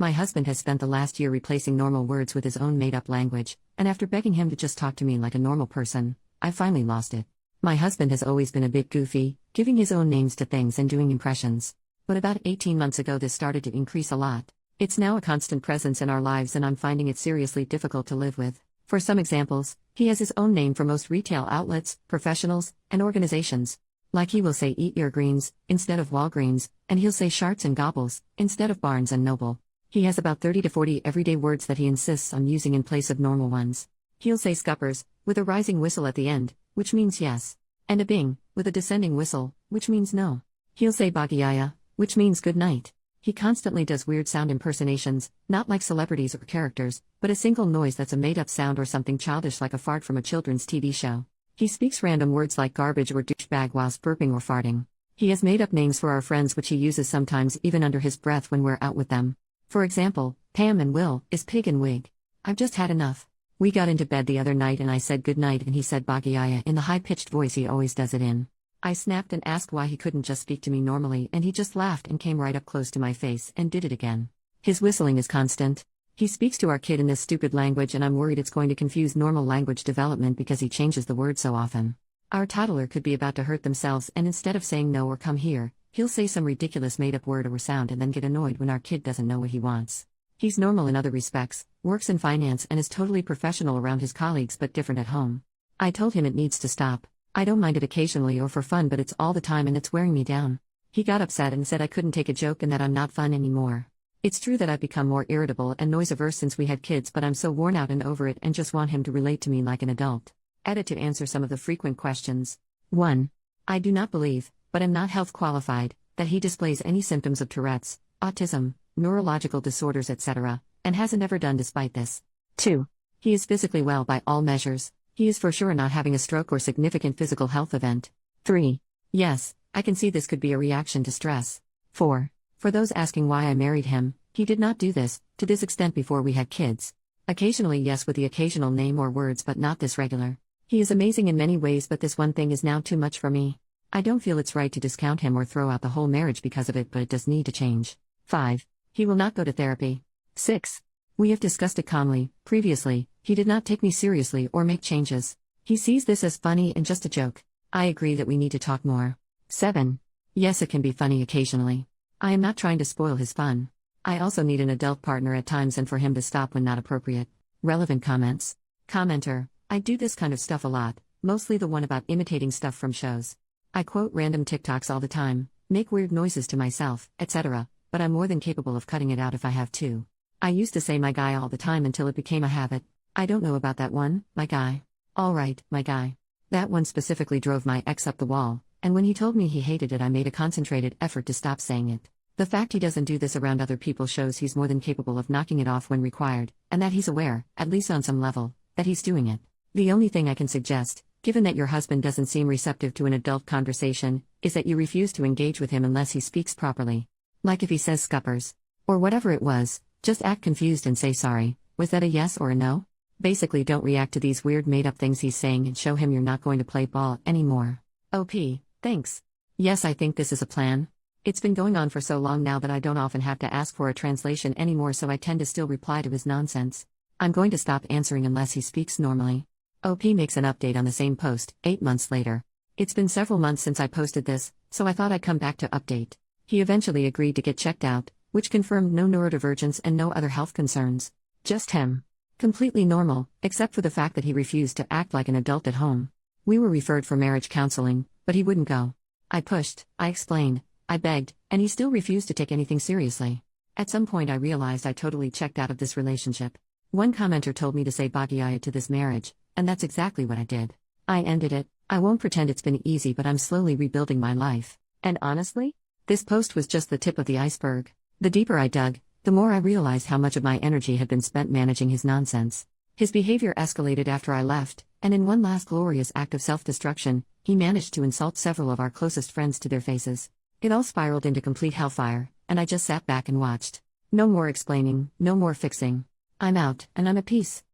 My husband has spent the last year replacing normal words with his own made-up language, and after begging him to just talk to me like a normal person, I finally lost it. My husband has always been a bit goofy, giving his own names to things and doing impressions. But about 18 months ago this started to increase a lot. It's now a constant presence in our lives and I'm finding it seriously difficult to live with. For some examples, he has his own name for most retail outlets, professionals, and organizations. Like he will say Eat Your Greens, instead of Walgreens, and he'll say Sharts and Gobbles, instead of Barnes and Noble. He has about 30 to 40 everyday words that he insists on using in place of normal ones. He'll say Scuppers, with a rising whistle at the end, which means yes. And a Bing, with a descending whistle, which means no. He'll say Bagayaya, which means good night. He constantly does weird sound impersonations, not like celebrities or characters, but a single noise that's a made-up sound or something childish like a fart from a children's TV show. He speaks random words like garbage or douchebag whilst burping or farting. He has made up names for our friends which he uses sometimes even under his breath when we're out with them. For example, Pam and Will is Pig and Wig. I've just had enough. We got into bed the other night and I said good night and he said Bagayaya in the high-pitched voice he always does it in. I snapped and asked why he couldn't just speak to me normally and he just laughed and came right up close to my face and did it again. His whistling is constant. He speaks to our kid in this stupid language and I'm worried it's going to confuse normal language development because he changes the word so often. Our toddler could be about to hurt themselves and instead of saying no or come here, he'll say some ridiculous made-up word or sound and then get annoyed when our kid doesn't know what he wants. He's normal in other respects, works in finance and is totally professional around his colleagues but different at home. I told him it needs to stop. I don't mind it occasionally or for fun but it's all the time and it's wearing me down. He got upset and said I couldn't take a joke and that I'm not fun anymore. It's true that I've become more irritable and noise-averse since we had kids but I'm so worn out and over it and just want him to relate to me like an adult. Added to answer some of the frequent questions. 1. I do not believe, but am not health qualified, that he displays any symptoms of Tourette's, autism, neurological disorders etc., and hasn't ever done despite this. 2. He is physically well by all measures. He is for sure not having a stroke or significant physical health event. 3. Yes, I can see this could be a reaction to stress. 4. For those asking why I married him, he did not do this, to this extent before we had kids. Occasionally yes with the occasional name or words but not this regular. He is amazing in many ways but this one thing is now too much for me. I don't feel it's right to discount him or throw out the whole marriage because of it but it does need to change. 5. He will not go to therapy. 6. We have discussed it calmly. Previously, he did not take me seriously or make changes. He sees this as funny and just a joke. I agree that we need to talk more. 7. Yes, it can be funny occasionally. I am not trying to spoil his fun. I also need an adult partner at times and for him to stop when not appropriate. Relevant comments. Commenter, I do this kind of stuff a lot, mostly the one about imitating stuff from shows. I quote random TikToks all the time, make weird noises to myself, etc., but I'm more than capable of cutting it out if I have to. I used to say my guy all the time until it became a habit. I don't know about that one, my guy. Alright, my guy. That one specifically drove my ex up the wall, and when he told me he hated it I made a concentrated effort to stop saying it. The fact he doesn't do this around other people shows he's more than capable of knocking it off when required, and that he's aware, at least on some level, that he's doing it. The only thing I can suggest, given that your husband doesn't seem receptive to an adult conversation, is that you refuse to engage with him unless he speaks properly. Like if he says Scuppers, or whatever it was, just act confused and say sorry. Was that a yes or a no? Basically don't react to these weird made-up things he's saying and show him you're not going to play ball anymore. OP, thanks. Yes, I think this is a plan. It's been going on for so long now that I don't often have to ask for a translation anymore so I tend to still reply to his nonsense. I'm going to stop answering unless he speaks normally. OP makes an update on the same post, 8 months later. It's been several months since I posted this, so I thought I'd come back to update. He eventually agreed to get checked out, which confirmed no neurodivergence and no other health concerns. Just him. Completely normal, except for the fact that he refused to act like an adult at home. We were referred for marriage counseling, but he wouldn't go. I pushed, I explained, I begged, and he still refused to take anything seriously. At some point I realized I totally checked out of this relationship. One commenter told me to say Bagayaya to this marriage, and that's exactly what I did. I ended it. I won't pretend it's been easy but I'm slowly rebuilding my life. And honestly, this post was just the tip of the iceberg. The deeper I dug, the more I realized how much of my energy had been spent managing his nonsense. His behavior escalated after I left, and in one last glorious act of self-destruction, he managed to insult several of our closest friends to their faces. It all spiraled into complete hellfire, and I just sat back and watched. No more explaining, no more fixing. I'm out, and I'm at peace.